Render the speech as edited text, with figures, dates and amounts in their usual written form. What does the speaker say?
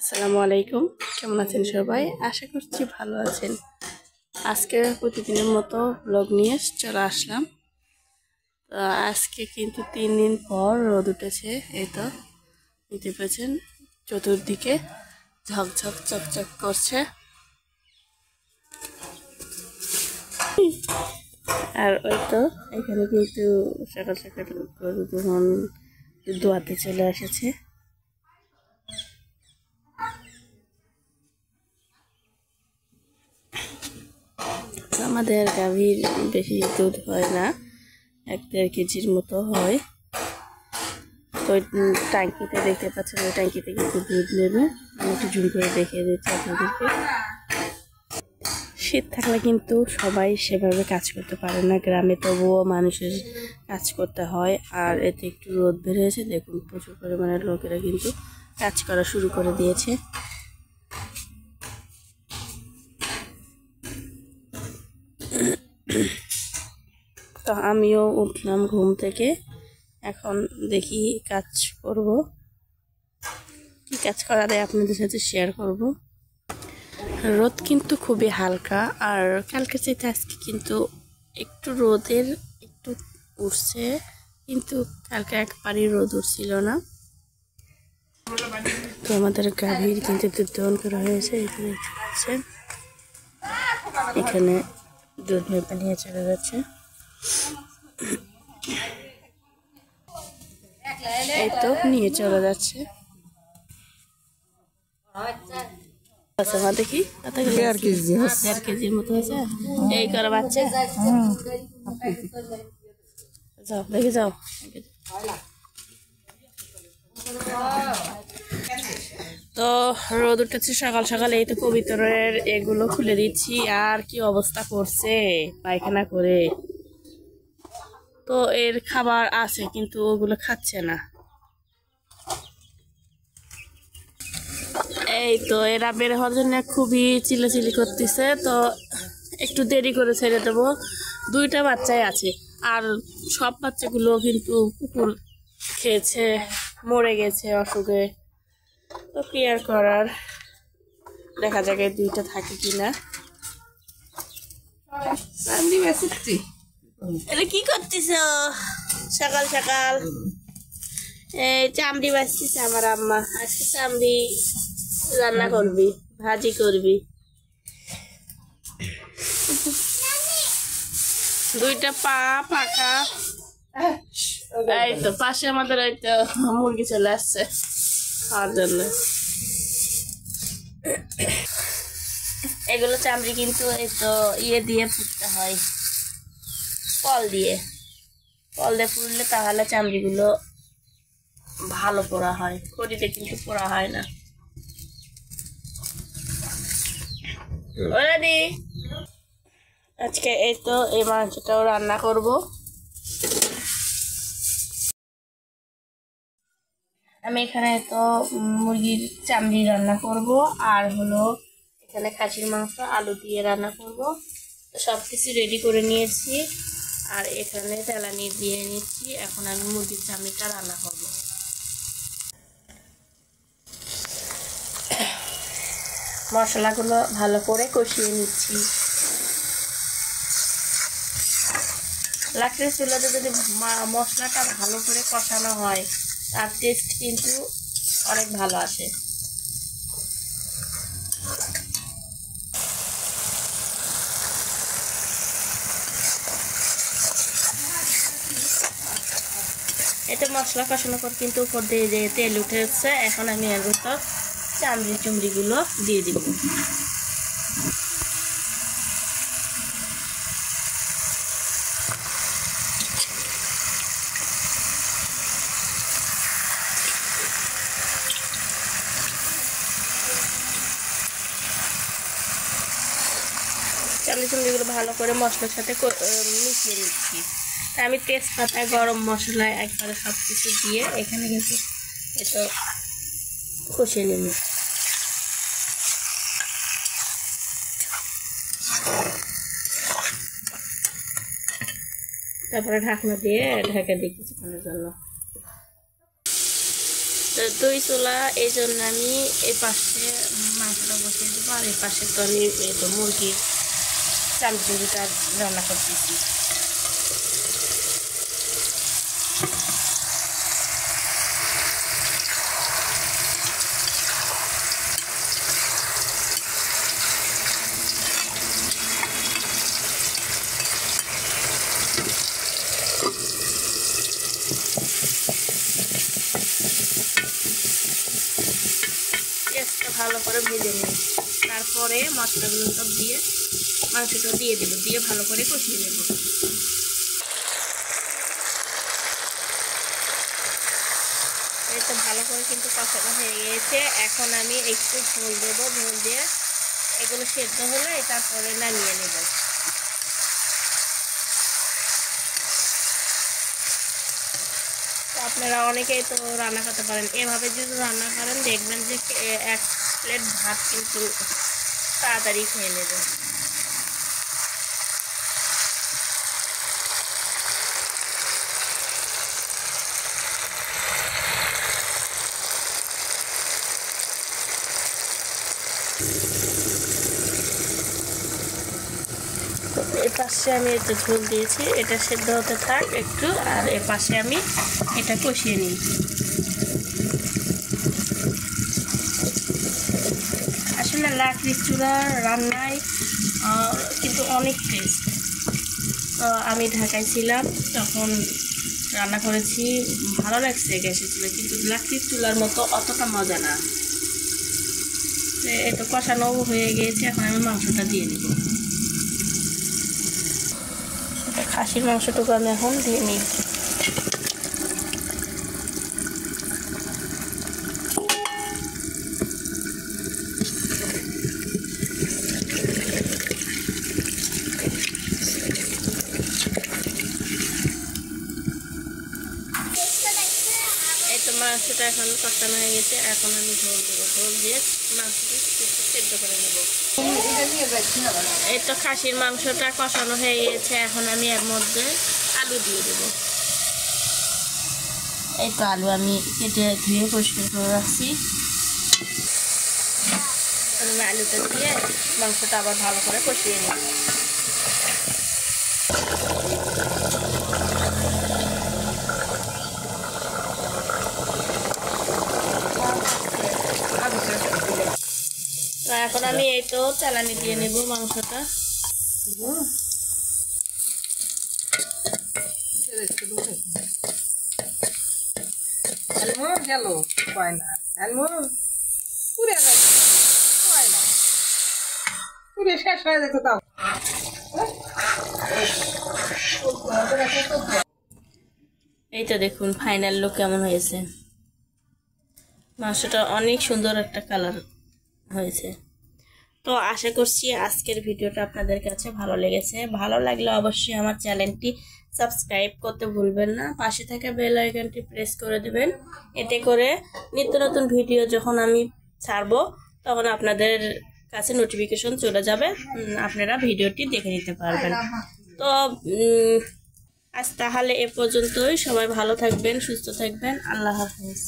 আসসালামু আলাইকুম, কেমন আছেন সবাই? আশা করছি ভালো আছেন। আজকে প্রতিদিনের মতো ব্লগ নিয়ে চলে আসলাম। তো আজকে কিন্তু 3 দিন পর রোদ উঠেছে। এই তো দেখতে পেয়েছেন, চতুর্দিকে ঝকঝক চকচক করছে। আর ওই তো এখানে কিন্তু সকাল সকাল গরু যখন দোয়াতে চলে এসেছে। আমাদের গাভীর বেশি দুধ হয় না, 1-1.5 কেজির মতো হয়। তো ট্যাঙ্কিতে দেখতে পাচ্ছেন, ওই ট্যাঙ্কিতে কিন্তু দুধ নেবে। আমি একটু জুম করে দেখিয়ে দিচ্ছি আপনাদেরকে। শীত থাকলে কিন্তু সবাই সেভাবে কাজ করতে পারে না, গ্রামে তবুও মানুষের কাজ করতে হয়। আর এতে একটু রোদ বের হয়েছে, দেখুন প্রচুর পরিমাণে লোকেরা কিন্তু কাজ করা শুরু করে দিয়েছে। তো আমিও উঠলাম ঘুম থেকে, এখন দেখি কাজ করব। কি কাজ করা যায় আপনাদের সাথে শেয়ার করব। রোদ কিন্তু খুবই হালকা, আর কালকে চাইতে আজকে কিন্তু একটু রোদের একটু উঠছে, কিন্তু কালকে একবারই রোদ উঠছিল না। তো আমাদের গাভীর কিন্তু দুধ দহন করা হয়েছে, এখানে দেখতে পাচ্ছেন। এখানে দুধ মেপে নিয়ে চলে যাচ্ছে। এই তো নিয়ে চলে যাচ্ছে। আচ্ছা মা দেখি, 1.5 কেজির মতো হয়েছে। এই করে বাচ্চা, যাও দেখে যাও। তো রোদ উঠেছে সকাল সকাল, এই তো কবিতরের এগুলো খুলে দিচ্ছি। আর কি অবস্থা করছে পায়খানা করে। তো এর খাবার আছে কিন্তু ওগুলো খাচ্ছে না। এই তো এরা বের হওয়ার জন্য খুবই চিল্লাচিল্লি করতেছে। তো একটু দেরি করে ছেড়ে দেবো। 2টা বাচ্চাই আছে, আর সব বাচ্চাগুলো কিন্তু কুকুর খেয়েছে, মরে গেছে অসুখে। তো কি আর করার, দেখা যাক 2টা থাকে কিনা। এটা কি করতেছ সকাল সকাল? এই চামড়ি বাঁচতেছে আমার আম্মা। আজকে চামড়ি রান্না করবি, ভাজি করবি। 2টা পা পাখা। এই তো পাশে আমাদের ওই তো মুরগি চলে আসছে খাওয়ার জন্য। এগুলো চামড়ি কিন্তু এই তো দিয়ে ফুটতে হয়, কল দিয়ে পুড়লে তাহলে চামড়িগুলো ভালো পোড়া হয়, খড়িতে কিন্তু পোড়া হয় না। ওরে আজকে এই তো এই মাংসটাও রান্না করব। আমি এখানে তো মুরগির চামড়ি রান্না করব, আর হলো এখানে খাসির মাংস আলু দিয়ে রান্না করব। তো সব কিছু রেডি করে নিয়েছি, আর এখানে জ্বালানি দিয়ে নিচ্ছি। এখন আমি মুরগির চামড়িটা রান্না করব। মশলাগুলো ভালো করে কষিয়ে নিচ্ছি। লাকড়ির চুলাতে যদি মশলাটা ভালো করে কষানো হয়, তার টেস্ট কিন্তু অনেক ভালো আসে। এতে মশলা কষানোর পর কিন্তু উপর দিয়ে যে তেল উঠে যাচ্ছে, এখন আমি এর ভিতর চুমড়িগুলো দিয়ে দিব। চুমড়িগুলো ভালো করে মশলার সাথে মিশিয়ে নিচ্ছি। তা আমি তেজপাতা, গরম মশলা একবারে সব কিছু দিয়ে এখানে কিন্তু এটা কষিয়ে নেব। তারপরে ঢাকনা দিয়ে ঢেকে দিই কিছুক্ষণের জন্য। তো তো দুই চুলা, এই জন্য আমি এই পাশে মাংসটা বসিয়ে দেবো, আর এই পাশে তো আমি তো মুরগির চামচুরিটা রান্না করতেছি। পেঁয়াজটা ভালো করে ভেজে নিই, তারপরে মশলাগুলো সব দিয়ে মাংসটা দিয়ে দেবো, দিয়ে ভালো করে কষিয়ে নেব। এই তো ভালো করে কিন্তু কষানো হয়ে গিয়েছে। এখন আমি একটু ঝোল দেবো, ঝোল দিয়ে এগুলো সেদ্ধ হলে তারপরে নামিয়ে নেব। আপনারা অনেকেই তো রান্না করতে পারেন, এভাবে যদি রান্না করেন দেখবেন যে এক প্লেট ভাত কিন্তু তাড়াতাড়ি খেয়ে নেবেন। এর পাশে আমি একটু ঝোল দিয়েছি, এটা সেদ্ধ হতে থাক একটু, আর এর পাশে আমি এটা কষিয়ে নিই। আসলে লাকড়ির চুলার রান্নায় কিন্তু অনেক টেস্ট। তো আমি ঢাকায় ছিলাম, তখন রান্না করেছি, ভালো লাগছে গ্যাসের চুলা, কিন্তু লাকড়ির চুলার মতো অতটা মজা না। এটা কষানো হয়ে গিয়েছে, এখন আমি মাংসটা দিয়ে নিব। খাসির মাংসটুকু আমি এখন দিয়ে নিই। এই তো মাংসটা এখন কষানো হয়ে গেছে, এখন আমি ঝোল দেবো, ঝোল দিয়ে মাংসটি সেদ্ধ করে নেব। এই তো খাসির মাংসটা কষানো হয়ে গেছে, এখন আমি এর মধ্যে আলু দিয়ে দেবো। এই তো আলু আমি কেটে ধুয়ে পরিষ্কার করে রাখছি, আলুটা দিয়ে মাংসটা আবার ভালো করে কষিয়ে নিই। এখন আমি এই তো চালানি দিয়ে নেব মাংসটা। এই তো দেখুন ফাইনাল লুক কেমন হয়েছে। মাংসটা অনেক সুন্দর একটা কালার হয়েছে। তো আশা করছি আজকের ভিডিওটা আপনাদের কাছে ভালো লেগেছে। ভালো লাগলে অবশ্যই আমার চ্যানেলটি সাবস্ক্রাইব করতে ভুলবেন না, পাশে থাকা বেল আইকনটি প্রেস করে দেবেন। এতে করে নিত্য নতুন ভিডিও যখন আমি ছাড়বো তখন আপনাদের কাছে নোটিফিকেশন চলে যাবে, আপনারা ভিডিওটি দেখে নিতে পারবেন। তো আজ তাহলে এ পর্যন্তই, সবাই ভালো থাকবেন, সুস্থ থাকবেন, আল্লাহ হাফেজ।